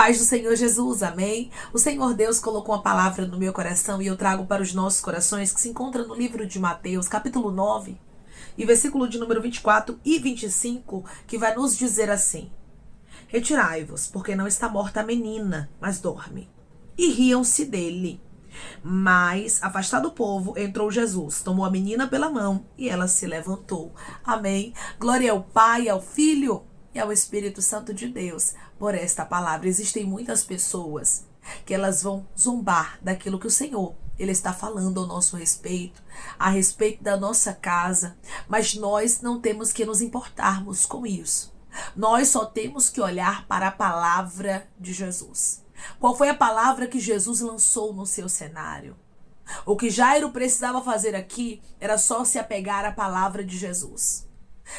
paz do Senhor Jesus, amém? O Senhor Deus colocou uma palavra no meu coração e eu trago para os nossos corações, que se encontra no livro de Mateus, capítulo 9, e versículo de número 24 e 25, que vai nos dizer assim: Retirai-vos, porque não está morta a menina, mas dorme. E riam-se dele. Mas, afastado o povo, entrou Jesus, tomou a menina pela mão e ela se levantou. Amém? Glória ao Pai, ao Filho e ao Espírito Santo de Deus por esta palavra. Existem muitas pessoas que elas vão zombar daquilo que o Senhor Ele está falando ao nosso respeito, a respeito da nossa casa, mas nós não temos que nos importarmos com isso. Nós só temos que olhar para a palavra de Jesus. Qual foi a palavra que Jesus lançou no seu cenário? O que Jairo precisava fazer aqui era só se apegar à palavra de Jesus.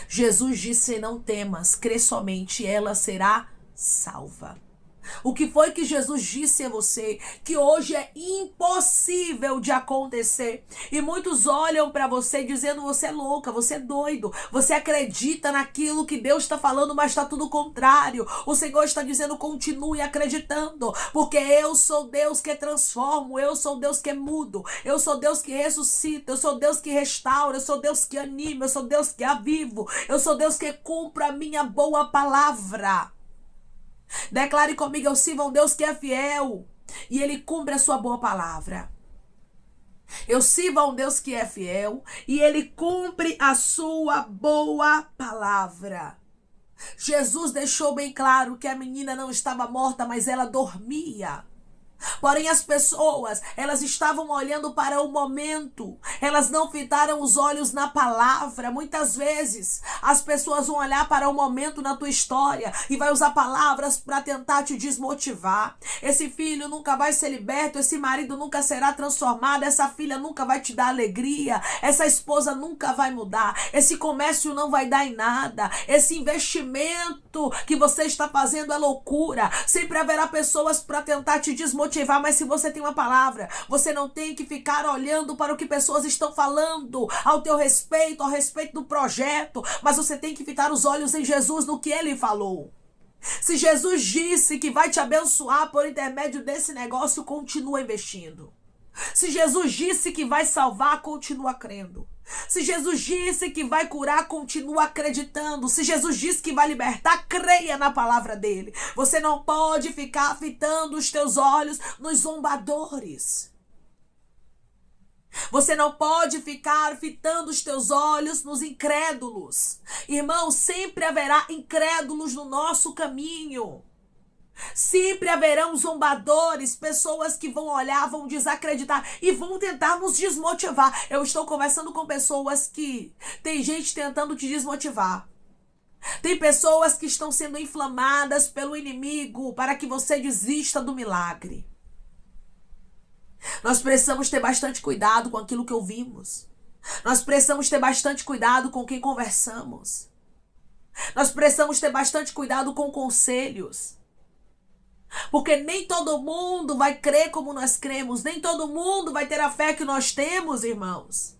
Jesus disse: não temas, crê somente, ela será salva. O que foi que Jesus disse a você que hoje é impossível de acontecer? E muitos olham para você dizendo: você é louca, você é doido, você acredita naquilo que Deus está falando, mas está tudo contrário. O Senhor está dizendo: continue acreditando, porque eu sou Deus que transformo, eu sou Deus que mudo, eu sou Deus que ressuscita, eu sou Deus que restaura, eu sou Deus que anima, eu sou Deus que avivo, eu sou Deus que cumpre a minha boa palavra. Declare comigo: eu sirvo a um Deus que é fiel e Ele cumpre a sua boa palavra. Eu sirvo a um Deus que é fiel e Ele cumpre a sua boa palavra. Jesus deixou bem claro que a menina não estava morta, mas ela dormia. Porém, as pessoas, elas estavam olhando para o momento. Elas não fitaram os olhos na palavra. Muitas vezes, as pessoas vão olhar para o momento na tua história e vai usar palavras para tentar te desmotivar. Esse filho nunca vai ser liberto, esse marido nunca será transformado, essa filha nunca vai te dar alegria, essa esposa nunca vai mudar, esse comércio não vai dar em nada, esse investimento que você está fazendo é loucura. Sempre haverá pessoas para tentar te desmotivar. Mas se você tem uma palavra, você não tem que ficar olhando para o que pessoas estão falando ao teu respeito, ao respeito do projeto, mas você tem que fitar os olhos em Jesus, no que Ele falou. Se Jesus disse que vai te abençoar por intermédio desse negócio, continua investindo. Se Jesus disse que vai salvar, continua crendo. Se Jesus disse que vai curar, continua acreditando. Se Jesus disse que vai libertar, creia na palavra dele. Você não pode ficar fitando os teus olhos nos zombadores. Você não pode ficar fitando os teus olhos nos incrédulos. Irmão, sempre haverá incrédulos no nosso caminho. Sempre haverão zombadores, pessoas que vão olhar, vão desacreditar e vão tentar nos desmotivar. Eu estou conversando com pessoas que tem gente tentando te desmotivar. Tem pessoas que estão sendo inflamadas pelo inimigo para que você desista do milagre. Nós precisamos ter bastante cuidado com aquilo que ouvimos. Nós precisamos ter bastante cuidado com quem conversamos. Nós precisamos ter bastante cuidado com conselhos. Porque nem todo mundo vai crer como nós cremos, nem todo mundo vai ter a fé que nós temos, irmãos.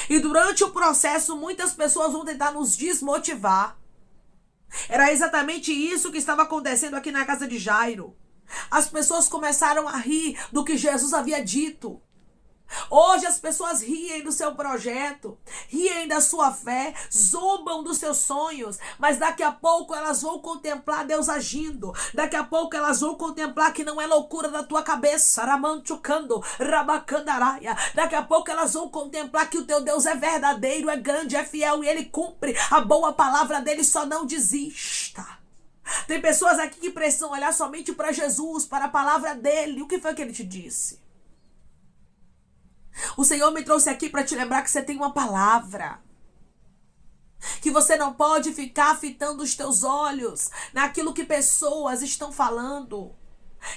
E durante o processo, muitas pessoas vão tentar nos desmotivar. Era exatamente isso que estava acontecendo aqui na casa de Jairo. As pessoas começaram a rir do que Jesus havia dito. Hoje as pessoas riem do seu projeto, riem da sua fé, zombam dos seus sonhos, mas daqui a pouco elas vão contemplar Deus agindo. Daqui a pouco elas vão contemplar que não é loucura da tua cabeça. Daqui a pouco elas vão contemplar que o teu Deus é verdadeiro, é grande, é fiel e Ele cumpre a boa palavra dele. Só não desista. Tem pessoas aqui que precisam olhar somente para Jesus, para a palavra dele. O que foi que ele te disse? O Senhor me trouxe aqui para te lembrar que você tem uma palavra. Que você não pode ficar fitando os teus olhos naquilo que pessoas estão falando.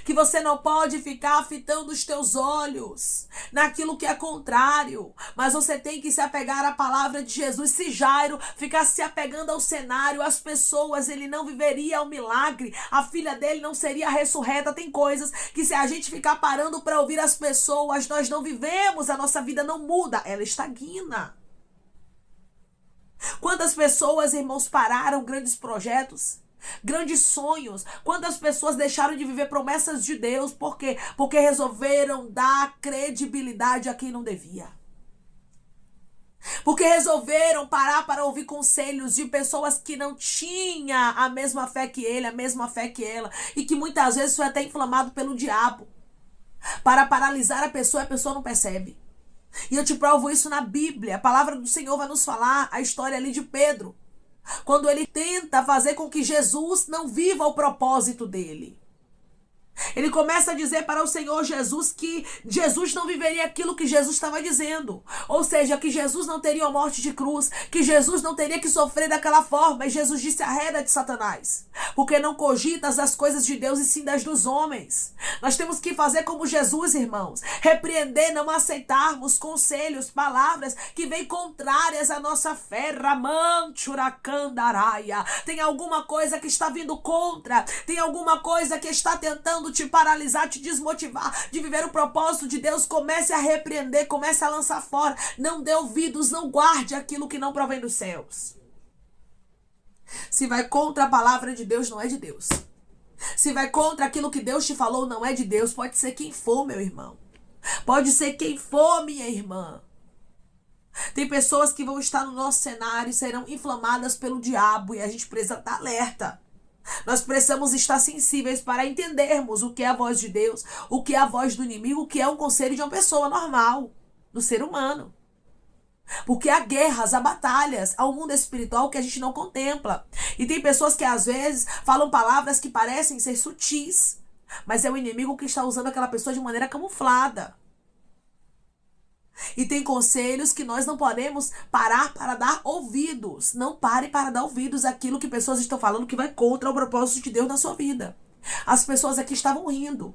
Que você não pode ficar fitando os teus olhos naquilo que é contrário. Mas você tem que se apegar à palavra de Jesus. Se Jairo ficasse se apegando ao cenário, às pessoas, ele não viveria o milagre. A filha dele não seria ressurreta. Tem coisas que se a gente ficar parando para ouvir as pessoas, nós não vivemos, a nossa vida não muda, ela estagna. Quantas pessoas, irmãos, pararam grandes projetos Grandes sonhos. Quantas pessoas deixaram de viver promessas de Deus? Por quê? Porque resolveram dar credibilidade a quem não devia. Porque resolveram parar para ouvir conselhos de pessoas que não tinham a mesma fé que ele, a mesma fé que ela. E que muitas vezes foi até inflamado pelo diabo. Para paralisar a pessoa não percebe. E eu te provo isso na Bíblia. A palavra do Senhor vai nos falar a história ali de Pedro. Quando ele tenta fazer com que Jesus não viva o propósito dele. Ele começa a dizer para o Senhor Jesus que Jesus não viveria aquilo que Jesus estava dizendo. Ou seja, que Jesus não teria uma morte de cruz, que Jesus não teria que sofrer daquela forma. E Jesus disse: arreda de Satanás, porque não cogitas as coisas de Deus e sim das dos homens. Nós temos que fazer como Jesus, irmãos. Repreender, não aceitarmos conselhos, palavras que vêm contrárias à nossa fé. Ramanchuracandaraia. Tem alguma coisa que está vindo contra, tem alguma coisa que está tentando te paralisar, te desmotivar de viver o propósito de Deus. Comece a repreender, comece a lançar fora. Não dê ouvidos, não guarde aquilo que não provém dos céus. Se vai contra a palavra de Deus, não é de Deus. Se vai contra aquilo que Deus te falou, não é de Deus. Pode ser quem for, meu irmão. Pode ser quem for, minha irmã. Tem pessoas que vão estar no nosso cenário e serão inflamadas pelo diabo, e a gente precisa estar alerta. Nós precisamos estar sensíveis para entendermos o que é a voz de Deus, o que é a voz do inimigo, o que é um conselho de uma pessoa normal, do ser humano. Porque há guerras, há batalhas, há um mundo espiritual que a gente não contempla. E tem pessoas que às vezes falam palavras que parecem ser sutis, mas é o inimigo que está usando aquela pessoa de maneira camuflada. E tem conselhos que nós não podemos parar para dar ouvidos. Não pare para dar ouvidos àquilo que pessoas estão falando que vai contra o propósito de Deus na sua vida. As pessoas aqui estavam rindo.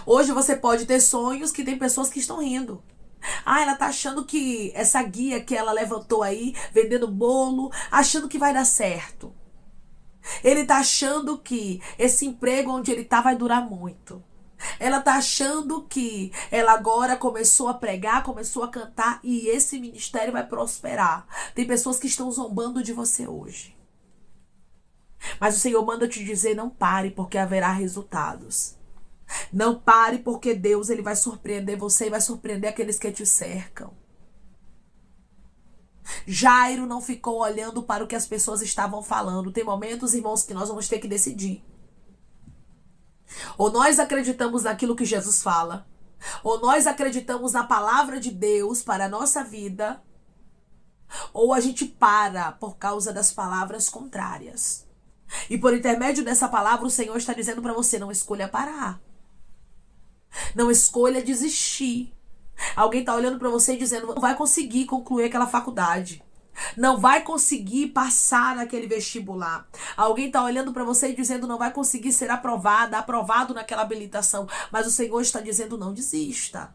Hoje você pode ter sonhos que tem pessoas que estão rindo. Ah, ela tá achando que essa guia que ela levantou aí, vendendo bolo, achando que vai dar certo. Ele tá achando que esse emprego onde ele tá vai durar muito. Ela tá achando que ela agora começou a pregar, começou a cantar e esse ministério vai prosperar. Tem pessoas que estão zombando de você hoje. Mas o Senhor manda te dizer: não pare, porque haverá resultados. Não pare, porque Deus ele vai surpreender você e vai surpreender aqueles que te cercam. Jairo não ficou olhando para o que as pessoas estavam falando. Tem momentos, irmãos, que nós vamos ter que decidir. Ou nós acreditamos naquilo que Jesus fala, ou nós acreditamos na palavra de Deus para a nossa vida, ou a gente para por causa das palavras contrárias. E por intermédio dessa palavra, o Senhor está dizendo para você: não escolha parar. Não escolha desistir. Alguém está olhando para você e dizendo: não vai conseguir concluir aquela faculdade. Não vai conseguir passar naquele vestibular. Alguém está olhando para você e dizendo: não vai conseguir ser aprovado naquela habilitação. Mas o Senhor está dizendo: não desista.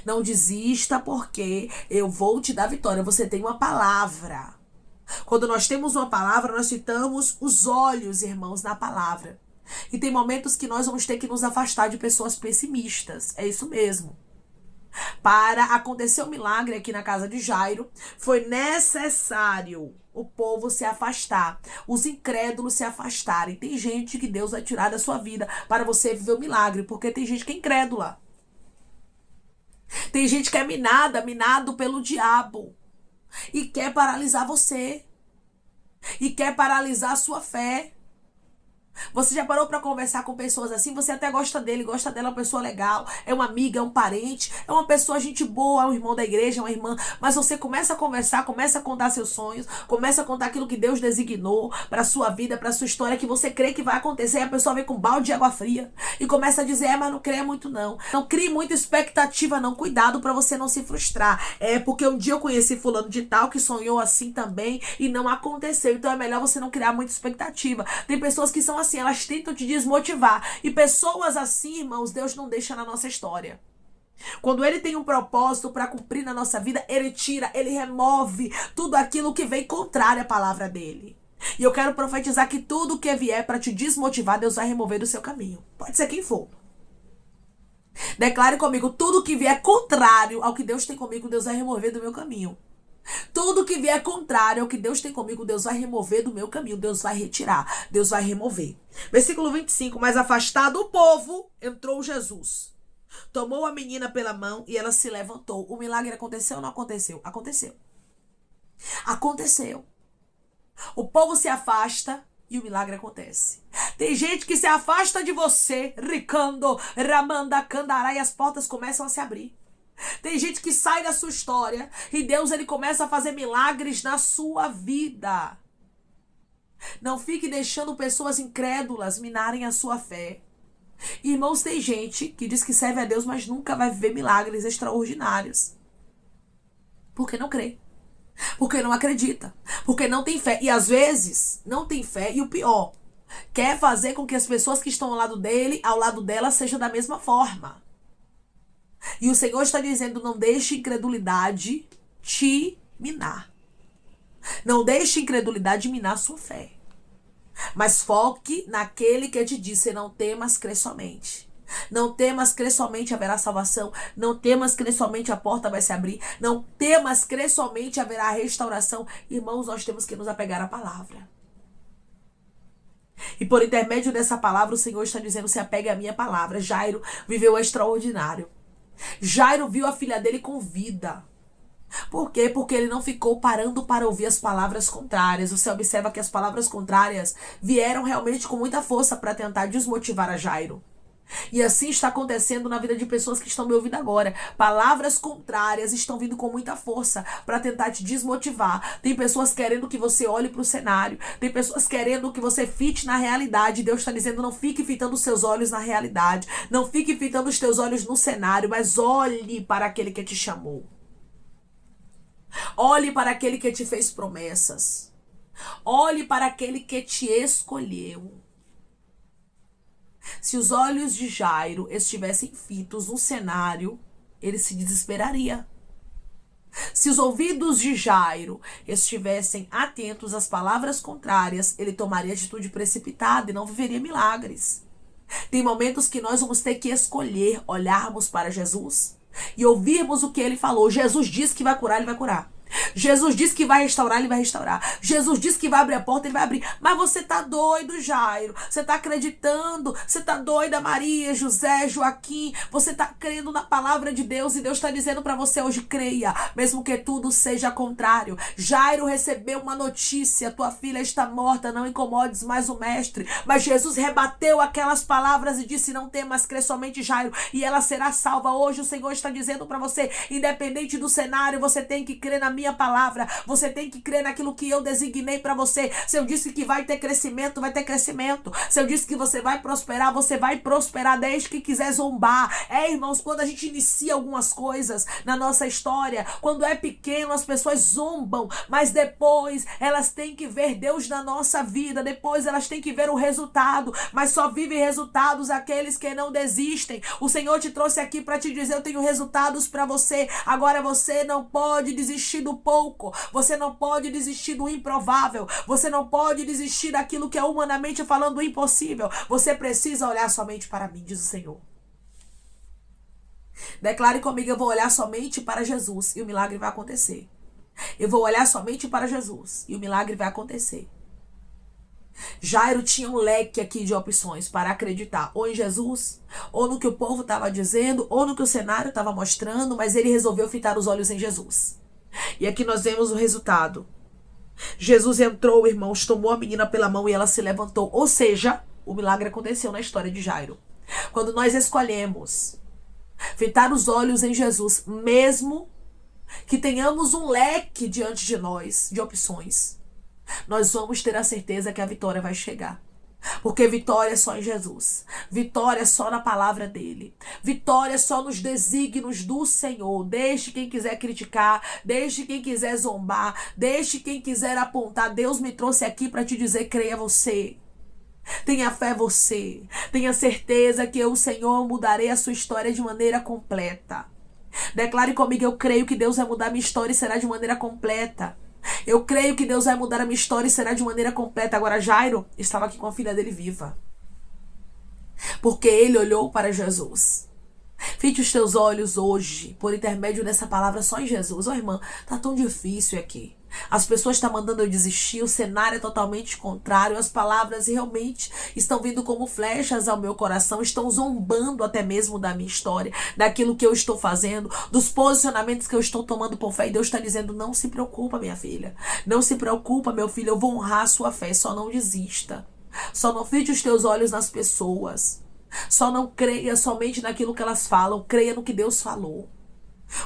Não desista, porque eu vou te dar vitória. Você tem uma palavra. Quando nós temos uma palavra, nós citamos os olhos, irmãos, na palavra. E tem momentos que nós vamos ter que nos afastar de pessoas pessimistas. É isso mesmo. Para acontecer o milagre aqui na casa de Jairo, foi necessário o povo se afastar, os incrédulos se afastarem. Tem gente que Deus vai tirar da sua vida para você viver o milagre, porque tem gente que é incrédula. Tem gente que é minado pelo diabo e quer paralisar você e quer paralisar a sua fé. Você já parou para conversar com pessoas assim? Você até gosta dele, gosta dela, é uma pessoa legal, é uma amiga, é um parente, é uma pessoa gente boa, é um irmão da igreja, é uma irmã, mas você começa a conversar, começa a contar seus sonhos, começa a contar aquilo que Deus designou para sua vida, para sua história, que você crê que vai acontecer, e a pessoa vem com um balde de água fria e começa a dizer: mas não creia muito não. Não crie muita expectativa não, cuidado para você não se frustrar. É porque um dia eu conheci fulano de tal que sonhou assim também e não aconteceu, então é melhor você não criar muita expectativa. Tem pessoas que são assim, elas tentam te desmotivar. E pessoas assim, irmãos, Deus não deixa na nossa história. Quando ele tem um propósito para cumprir na nossa vida, ele tira, ele remove tudo aquilo que vem contrário à palavra dele. E eu quero profetizar que tudo que vier para te desmotivar, Deus vai remover do seu caminho. Pode ser quem for. Declare comigo: tudo que vier contrário ao que Deus tem comigo, Deus vai remover do meu caminho. Tudo que vier contrário ao que Deus tem comigo, Deus vai remover do meu caminho, Deus vai retirar, Deus vai remover. Versículo 25, mas afastado o povo, entrou Jesus. Tomou a menina pela mão e ela se levantou. O milagre aconteceu ou não aconteceu? Aconteceu. Aconteceu. O povo se afasta e o milagre acontece. Tem gente que se afasta de você, ricando, ramanda, candará, e as portas começam a se abrir. Tem gente que sai da sua história e Deus ele começa a fazer milagres na sua vida. Não fique deixando pessoas incrédulas minarem a sua fé. Irmãos, tem gente que diz que serve a Deus, mas nunca vai viver milagres extraordinários. Porque não crê. Porque não acredita. Porque não tem fé. E às vezes, não tem fé. E o pior, quer fazer com que as pessoas que estão ao lado dele, ao lado dela, sejam da mesma forma. E o Senhor está dizendo, não deixe incredulidade te minar. Não deixe incredulidade minar sua fé. Mas foque naquele que te disse, não temas, crê somente. Não temas, crê somente, haverá salvação. Não temas, crê somente, a porta vai se abrir. Não temas, crê somente, haverá restauração. Irmãos, nós temos que nos apegar à palavra. E por intermédio dessa palavra, o Senhor está dizendo, se apegue à minha palavra. Jairo viveu o extraordinário. Jairo viu a filha dele com vida. Por quê? Porque ele não ficou parando para ouvir as palavras contrárias. Você observa que as palavras contrárias vieram realmente com muita força para tentar desmotivar a Jairo. E assim está acontecendo na vida de pessoas que estão me ouvindo agora. Palavras contrárias estão vindo com muita força para tentar te desmotivar. Tem pessoas querendo que você olhe para o cenário. Tem pessoas querendo que você fite na realidade. Deus está dizendo, não fique fitando os seus olhos na realidade. Não fique fitando os teus olhos no cenário, mas olhe para aquele que te chamou. Olhe para aquele que te fez promessas. Olhe para aquele que te escolheu. Se os olhos de Jairo estivessem fitos no cenário, ele se desesperaria. Se os ouvidos de Jairo estivessem atentos às palavras contrárias, ele tomaria atitude precipitada e não viveria milagres. Tem momentos que nós vamos ter que escolher olharmos para Jesus e ouvirmos o que ele falou. Jesus disse que vai curar, ele vai curar. Jesus disse que vai restaurar, ele vai restaurar. Jesus disse que vai abrir a porta, ele vai abrir. Mas você tá doido, Jairo. Você tá acreditando. Você tá doida, Maria, José, Joaquim. Você tá crendo na palavra de Deus e Deus tá dizendo para você hoje, creia, mesmo que tudo seja contrário. Jairo recebeu uma notícia, tua filha está morta, não incomodes mais o mestre. Mas Jesus rebateu aquelas palavras e disse, não temas, crê somente, Jairo, e ela será salva. Hoje o Senhor está dizendo para você, independente do cenário, você tem que crer na minha palavra, você tem que crer naquilo que eu designei para você. Se eu disse que vai ter crescimento, vai ter crescimento. Se eu disse que você vai prosperar, você vai prosperar, desde que quiser zombar. Irmãos, quando a gente inicia algumas coisas na nossa história, quando é pequeno, as pessoas zombam, mas depois elas têm que ver Deus na nossa vida, depois elas têm que ver o resultado, mas só vivem resultados aqueles que não desistem. O Senhor te trouxe aqui para te dizer, eu tenho resultados para você. Agora você não pode desistir do pouco, você não pode desistir do improvável, você não pode desistir daquilo que é humanamente falando impossível. Você precisa olhar somente para mim, diz o Senhor. Declare comigo, eu vou olhar somente para Jesus e o milagre vai acontecer. Eu vou olhar somente para Jesus e o milagre vai acontecer. Jairo tinha um leque aqui de opções para acreditar ou em Jesus, ou no que o povo estava dizendo, ou no que o cenário estava mostrando, mas ele resolveu fitar os olhos em Jesus. E aqui nós vemos o resultado. Jesus entrou, irmãos, tomou a menina pela mão e ela se levantou. Ou seja, o milagre aconteceu na história de Jairo. Quando nós escolhemos fitar os olhos em Jesus, mesmo que tenhamos um leque diante de nós de opções, nós vamos ter a certeza que a vitória vai chegar. Porque vitória é só em Jesus. Vitória é só na palavra dele. Vitória é só nos desígnios do Senhor. Deixe quem quiser criticar, deixe quem quiser zombar, deixe quem quiser apontar. Deus me trouxe aqui para te dizer, creia você. Tenha fé você. Tenha certeza que eu, o Senhor, mudarei a sua história de maneira completa. Declare comigo, eu creio que Deus vai mudar minha história e será de maneira completa. Eu creio que Deus vai mudar a minha história e será de maneira completa. Agora Jairo estava aqui com a filha dele viva, porque ele olhou para Jesus. Fite os teus olhos hoje, por intermédio dessa palavra só em Jesus. Ô irmã, tá tão difícil aqui. As pessoas estão mandando eu desistir, o cenário é totalmente contrário, as palavras realmente estão vindo como flechas ao meu coração, estão zombando até mesmo da minha história, daquilo que eu estou fazendo, dos posicionamentos que eu estou tomando por fé. E Deus está dizendo: não se preocupa, minha filha, não se preocupa, meu filho, eu vou honrar a sua fé, só não desista, só não fite os teus olhos nas pessoas, só não creia somente naquilo que elas falam, creia no que Deus falou.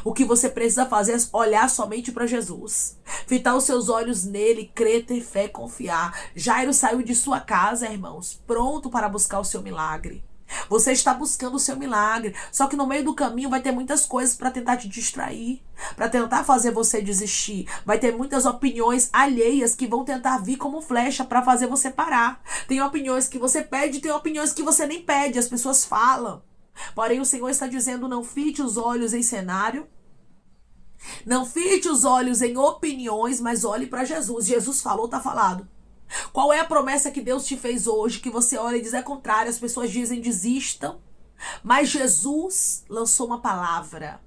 O que você precisa fazer é olhar somente para Jesus. Fitar os seus olhos nele, crer, ter fé, confiar. Jairo saiu de sua casa, irmãos, pronto para buscar o seu milagre. Você está buscando o seu milagre. Só que no meio do caminho vai ter muitas coisas para tentar te distrair, para tentar fazer você desistir. Vai ter muitas opiniões alheias que vão tentar vir como flecha para fazer você parar. Tem opiniões que você pede, tem opiniões que você nem pede. As pessoas falam. Porém, o Senhor está dizendo: não fite os olhos em cenário, não fite os olhos em opiniões, mas olhe para Jesus. Jesus falou, está falado. Qual é a promessa que Deus te fez hoje, que você olha e diz é contrário? As pessoas dizem desistam, mas Jesus lançou uma palavra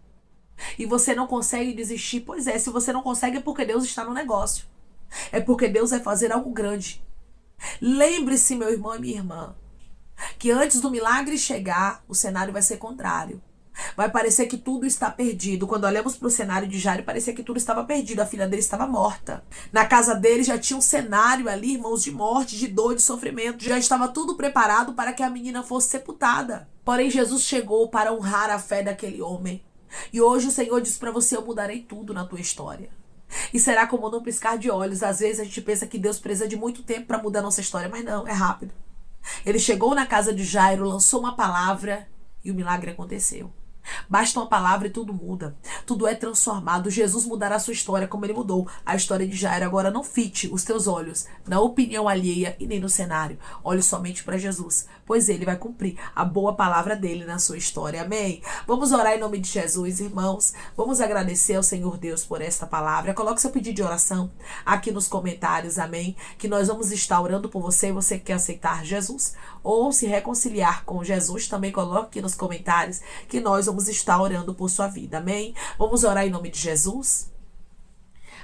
e você não consegue desistir. Pois é, se você não consegue é porque Deus está no negócio, é porque Deus vai fazer algo grande. Lembre-se, meu irmão e minha irmã, que antes do milagre chegar, o cenário vai ser contrário. Vai parecer que tudo está perdido. Quando olhamos para o cenário de Jairo, parecia que tudo estava perdido. A filha dele estava morta. Na casa dele já tinha um cenário ali, irmãos, de morte, de dor, de sofrimento. Já estava tudo preparado para que a menina fosse sepultada. Porém, Jesus chegou para honrar a fé daquele homem. E hoje o Senhor diz para você: eu mudarei tudo na tua história. E será como num piscar de olhos. Às vezes a gente pensa que Deus precisa de muito tempo para mudar a nossa história, mas não, é rápido. Ele chegou na casa de Jairo, lançou uma palavra e o milagre aconteceu. Basta uma palavra e tudo muda. Tudo é transformado. Jesus mudará a sua história como ele mudou a história de Jairo. Agora não fite os teus olhos na opinião alheia e nem no cenário. Olhe somente para Jesus, pois ele vai cumprir a boa palavra dele na sua história. Amém? Vamos orar em nome de Jesus, irmãos. Vamos agradecer ao Senhor Deus por esta palavra. Coloque seu pedido de oração aqui nos comentários. Amém? Que nós vamos estar orando por você. Você que quer aceitar Jesus ou se reconciliar com Jesus, também coloque aqui nos comentários que nós vamos estar orando por sua vida. Amém? Vamos orar em nome de Jesus.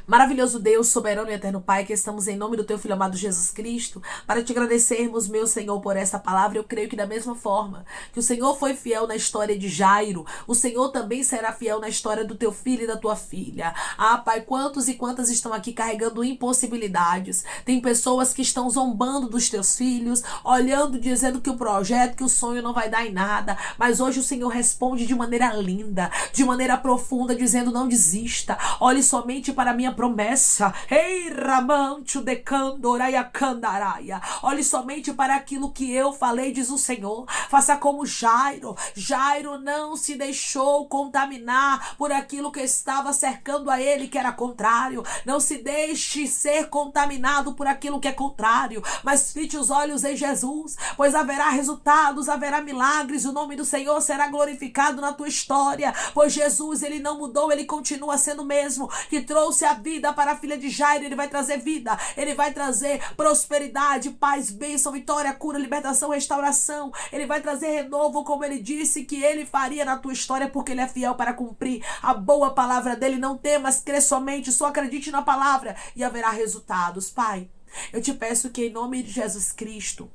Maravilhoso Deus, soberano e eterno Pai, que estamos em nome do teu Filho amado Jesus Cristo, para te agradecermos, meu Senhor, por essa palavra. Eu creio que da mesma forma que o Senhor foi fiel na história de Jairo, o Senhor também será fiel na história do teu filho e da tua filha. Ah, Pai, quantos e quantas estão aqui carregando impossibilidades. Tem pessoas que estão zombando dos teus filhos, olhando, dizendo que o projeto, que o sonho não vai dar em nada. Mas hoje o Senhor responde de maneira linda, de maneira profunda, dizendo: não desista. Olhe somente para a minha promessa. Ei, Ramancho de Candoraia Candaraia. Olhe somente para aquilo que eu falei, diz o Senhor. Faça como Jairo. Jairo não se deixou contaminar por aquilo que estava cercando a ele, que era contrário. Não se deixe ser contaminado por aquilo que é contrário, mas fite os olhos em Jesus, pois haverá resultados, haverá milagres. O nome do Senhor será glorificado na tua história, pois Jesus, ele não mudou, ele continua sendo o mesmo que trouxe a vida para a filha de Jairo. Ele vai trazer vida, ele vai trazer prosperidade, paz, bênção, vitória, cura, libertação, restauração. Ele vai trazer renovo, como ele disse que ele faria na tua história, porque ele é fiel para cumprir a boa palavra dele. Não temas, crê somente, só acredite na palavra e haverá resultados. Pai, eu te peço que em nome de Jesus Cristo,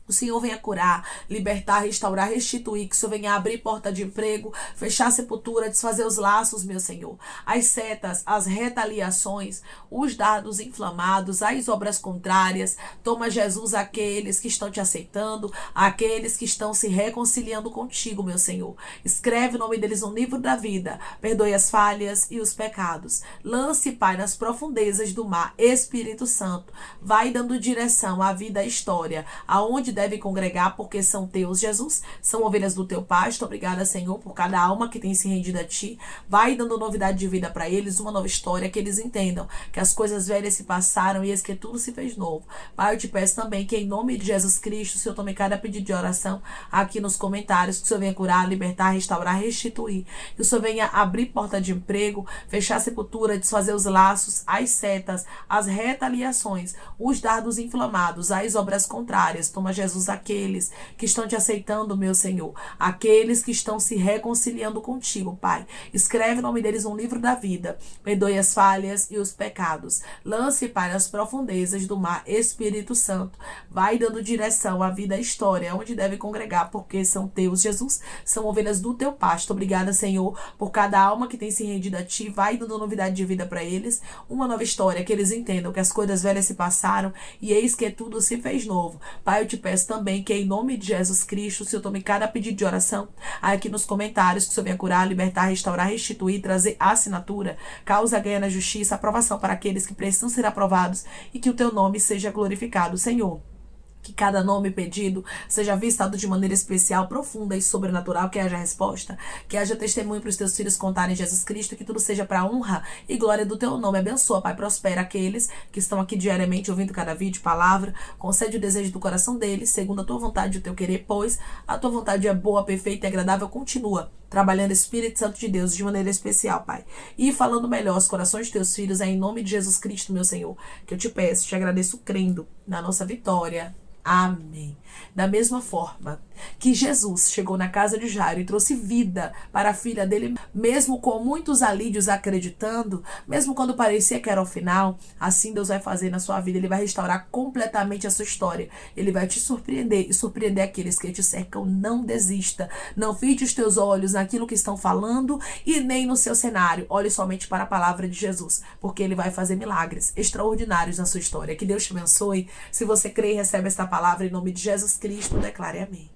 o Senhor venha curar, libertar, restaurar, restituir, que o Senhor venha abrir porta de emprego, fechar a sepultura, desfazer os laços, meu Senhor. As setas, as retaliações, os dardos inflamados, as obras contrárias. Toma, Jesus, aqueles que estão te aceitando, aqueles que estão se reconciliando contigo, meu Senhor. Escreve o nome deles no livro da vida. Perdoe as falhas e os pecados. Lance, Pai, nas profundezas do mar. Espírito Santo, vai dando direção à vida, à história, aonde deve congregar, porque são teus, Jesus, são ovelhas do teu pasto. Obrigada, Senhor, por cada alma que tem se rendido a ti. Vai dando novidade de vida para eles, uma nova história, que eles entendam que as coisas velhas se passaram e eis que tudo se fez novo. Pai, eu te peço também que em nome de Jesus Cristo, o Senhor tome cada pedido de oração aqui nos comentários, que o Senhor venha curar, libertar, restaurar, restituir, que o Senhor venha abrir porta de emprego, fechar a sepultura, desfazer os laços, as setas, as retaliações, os dardos inflamados, as obras contrárias. Toma, Jesus, Jesus, aqueles que estão te aceitando, meu Senhor, aqueles que estão se reconciliando contigo, Pai. Escreve o nome deles no livro da vida. Perdoe as falhas e os pecados. Lance, Pai, nas profundezas do mar. Espírito Santo, vai dando direção à vida, à história, onde deve congregar, porque são teus, Jesus, são ovelhas do teu pasto. Obrigada, Senhor, por cada alma que tem se rendido a ti. Vai dando novidade de vida para eles, uma nova história, que eles entendam que as coisas velhas se passaram e eis que tudo se fez novo. Pai, eu te peço também que, em nome de Jesus Cristo, o Senhor tome cada pedido de oração aqui nos comentários, que o Senhor venha curar, libertar, restaurar, restituir, trazer assinatura, causa ganha na justiça, aprovação para aqueles que precisam ser aprovados, e que o teu nome seja glorificado, Senhor. Que cada nome pedido seja avistado de maneira especial, profunda e sobrenatural, que haja resposta, que haja testemunho para os teus filhos contarem Jesus Cristo, que tudo seja para a honra e glória do teu nome. Abençoa, Pai, prospera aqueles que estão aqui diariamente ouvindo cada vídeo, palavra, concede o desejo do coração deles, segundo a tua vontade e o teu querer, pois a tua vontade é boa, perfeita e agradável. Continua trabalhando, Espírito Santo de Deus, de maneira especial, Pai, e falando melhor aos corações de teus filhos, é em nome de Jesus Cristo, meu Senhor, que eu te peço, te agradeço crendo na nossa vitória. Amém. Da mesma forma que Jesus chegou na casa de Jairo e trouxe vida para a filha dele, mesmo com muitos alívios acreditando, mesmo quando parecia que era o final, assim Deus vai fazer na sua vida. Ele vai restaurar completamente a sua história. Ele vai te surpreender e surpreender aqueles que te cercam. Não desista. Não fite os teus olhos naquilo que estão falando e nem no seu cenário. Olhe somente para a palavra de Jesus, porque ele vai fazer milagres extraordinários na sua história. Que Deus te abençoe. Se você crê e recebe esta palavra em nome de Jesus Cristo, declare amém.